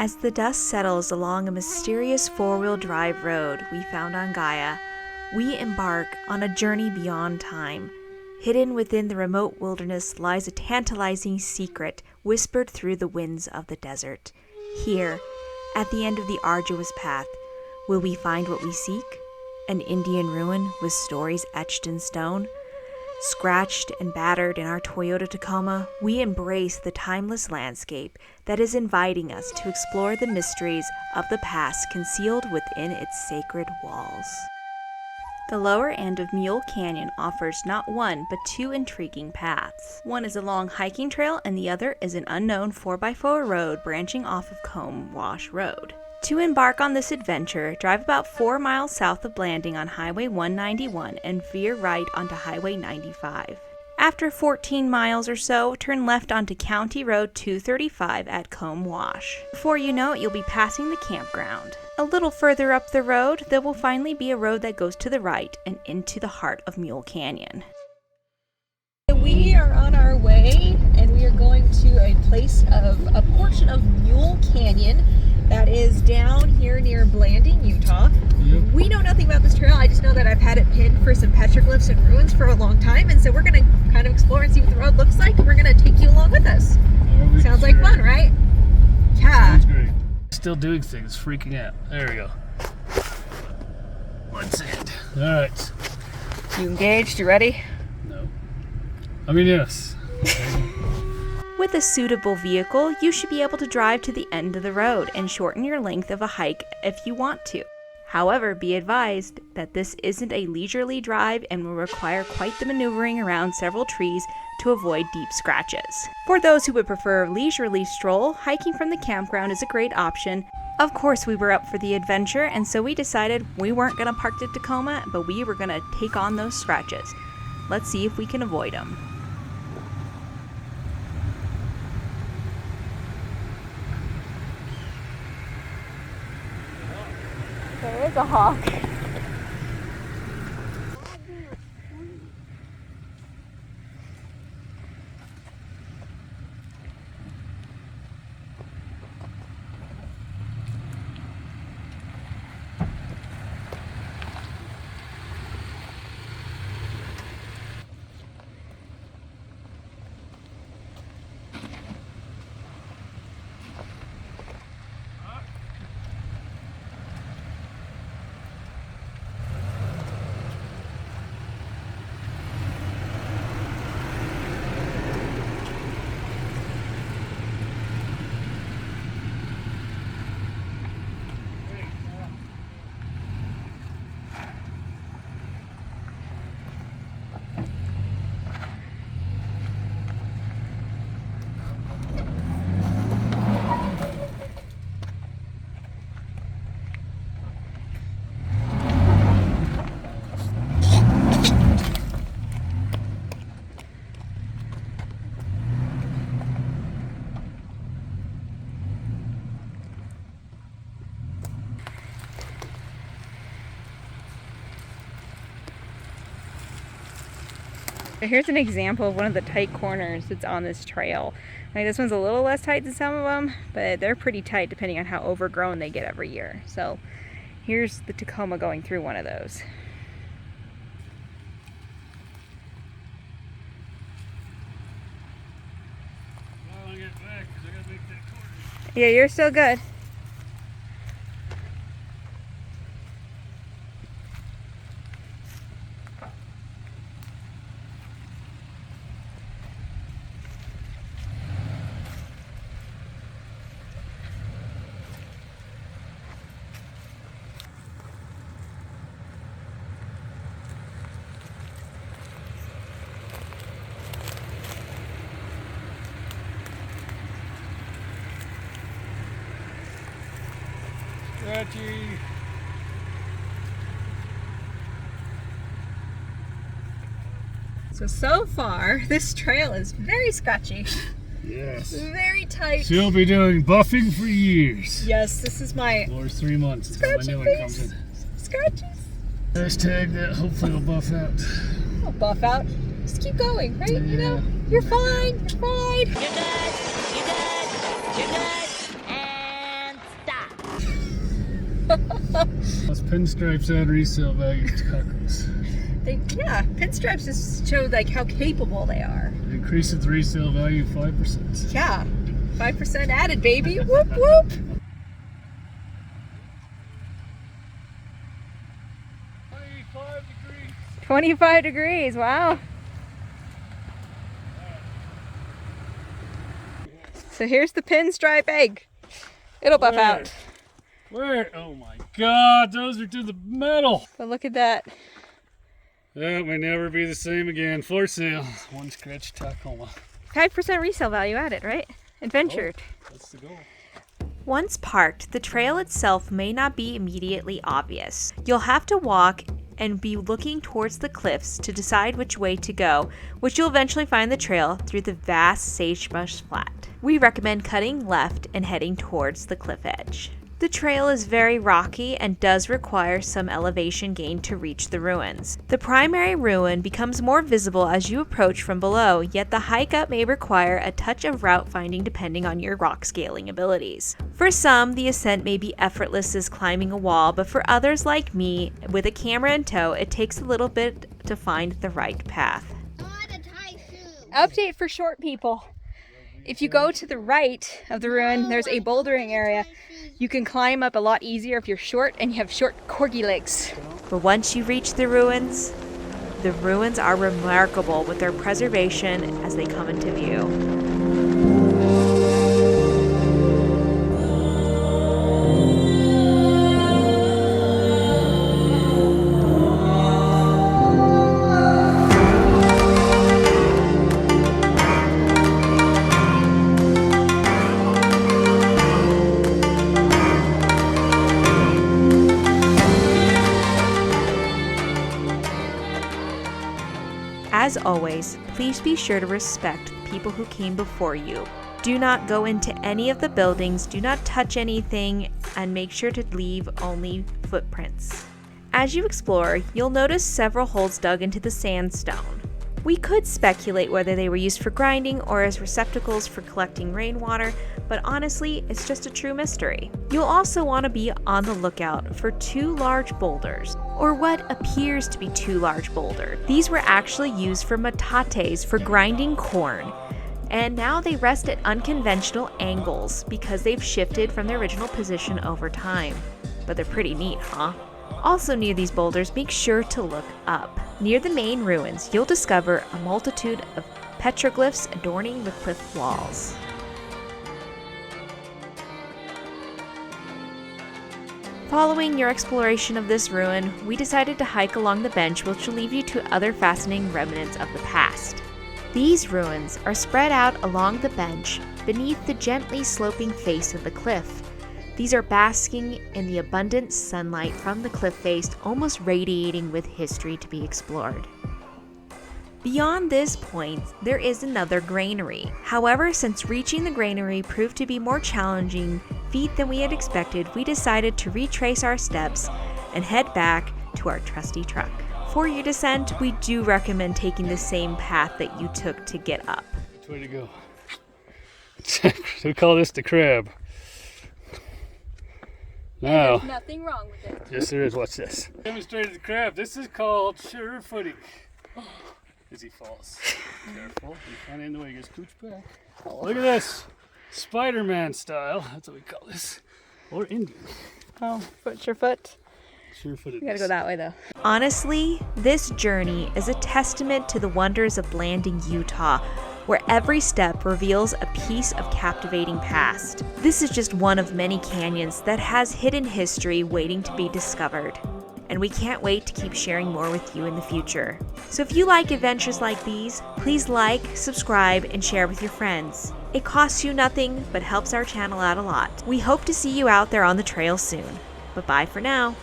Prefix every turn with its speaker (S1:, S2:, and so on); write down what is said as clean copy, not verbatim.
S1: As the dust settles along a mysterious four-wheel drive road we found on Gaia, we embark on a journey beyond time. Hidden within the remote wilderness lies a tantalizing secret whispered through the winds of the desert. Here, at the end of the arduous path, will we find what we seek? An Indian ruin with stories etched in stone? Scratched and battered in our Toyota Tacoma, we embrace the timeless landscape that is inviting us to explore the mysteries of the past concealed within its sacred walls. The lower end of Mule Canyon offers not one but two intriguing paths. One is a long hiking trail and the other is an unknown 4x4 road branching off of Comb Wash Road. To embark on this adventure, drive about 4 miles south of Blanding on Highway 191 and veer right onto Highway 95. After 14 miles or so, turn left onto County Road 235 at Comb Wash. Before you know it, you'll be passing the campground. A little further up the road, there will finally be a road that goes to the right and into the heart of Mule Canyon.
S2: We are on our way and we are going to a portion of Mule Canyon that is down here near Blanding, Utah. Yep. We know nothing about this trail. I just know that I've had it pinned for some petroglyphs and ruins for a long time, and so we're going to kind of explore and see what the road looks like, and we're going to take you along with us. Sounds like fun, right? Yeah.
S3: Sounds great. Still doing things, freaking out. There we go. Let's end. All right.
S2: You engaged? You ready?
S3: No. I mean, yes.
S1: With a suitable vehicle, you should be able to drive to the end of the road and shorten your length of a hike if you want to. However, be advised that this isn't a leisurely drive and will require quite the maneuvering around several trees to avoid deep scratches. For those who would prefer a leisurely stroll, hiking from the campground is a great option. Of course, we were up for the adventure, and so we decided we weren't going to park at Tacoma, but we were going to take on those scratches. Let's see if we can avoid them.
S2: There is a hawk. Here's an example of one of the tight corners that's on this trail. Like, this one's a little less tight than some of them, but they're pretty tight depending on how overgrown they get every year. So here's the Tacoma going through one of those. Yeah, you're still good.
S3: Scratchy.
S2: So far, this trail is very scratchy.
S3: Yes.
S2: Very tight.
S3: She'll be doing buffing for years.
S2: Yes, this is my
S3: Or 3 months until my
S2: scratchy
S3: new one comes
S2: face.
S3: in.
S2: Scratches.
S3: Hashtag that hopefully will buff out.
S2: I'll buff out. Just keep going, right?
S3: Yeah.
S2: You know, you're fine. You're fine.
S4: You're good. You're good. You're good. And
S3: Those pinstripes add resale value to tacos.
S2: Yeah, pinstripes just show like how capable they are.
S3: Increases the resale value 5%.
S2: Yeah, 5% added, baby. Whoop whoop. 25 degrees, wow. So here's the pinstripe egg. It'll buff out.
S3: Where? Oh my God, those are to the metal.
S2: But look at that.
S3: That may never be the same again. For sale. One scratch Tacoma.
S2: 5% resale value added, right? Adventured.
S3: Oh, that's the goal.
S1: Once parked, the trail itself may not be immediately obvious. You'll have to walk and be looking towards the cliffs to decide which way to go, which you'll eventually find the trail through the vast sagebrush flat. We recommend cutting left and heading towards the cliff edge. The trail is very rocky and does require some elevation gain to reach the ruins. The primary ruin becomes more visible as you approach from below, yet the hike up may require a touch of route finding depending on your rock scaling abilities. For some, the ascent may be effortless as climbing a wall, but for others like me, with a camera in tow, it takes a little bit to find the right path.
S2: Update for short people. If you go to the right of the ruin, there's a bouldering area. You can climb up a lot easier if you're short and you have short corgi legs.
S1: But once you reach the ruins are remarkable with their preservation as they come into view. As always, please be sure to respect the people who came before you. Do not go into any of the buildings, do not touch anything, and make sure to leave only footprints. As you explore, you'll notice several holes dug into the sandstone. We could speculate whether they were used for grinding or as receptacles for collecting rainwater, but honestly, it's just a true mystery. You'll also want to be on the lookout for two large boulders, or what appears to be two large boulders. These were actually used for metates for grinding corn, and now they rest at unconventional angles because they've shifted from their original position over time. But they're pretty neat, huh? Also near these boulders, make sure to look up. Near the main ruins, you'll discover a multitude of petroglyphs adorning the cliff walls. Following your exploration of this ruin, we decided to hike along the bench, which will lead you to other fascinating remnants of the past. These ruins are spread out along the bench beneath the gently sloping face of the cliff. These are basking in the abundant sunlight from the cliff face, almost radiating with history to be explored. Beyond this point, there is another granary. However, since reaching the granary proved to be more challenging feat than we had expected, we decided to retrace our steps and head back to our trusty truck. For your descent, we do recommend taking the same path that you took to get up.
S3: Which way to go? We call this the crab. Now,
S2: There's nothing wrong with it.
S3: yes there is. Watch this. Demonstrated the crab. This is called sure footing. As he falls. Careful. He's kind of in the way. He gets cooched back. Look at this. Spider-Man style. That's what we call this. Or Indian.
S2: Oh, foot your foot.
S3: Sure-footed.
S2: You gotta go that way though.
S1: Honestly, this journey is a testament to the wonders of Blanding, Utah, where every step reveals a piece of captivating past. This is just one of many canyons that has hidden history waiting to be discovered, and we can't wait to keep sharing more with you in the future. So if you like adventures like these, please like, subscribe, and share with your friends. It costs you nothing, but helps our channel out a lot. We hope to see you out there on the trail soon. But bye for now.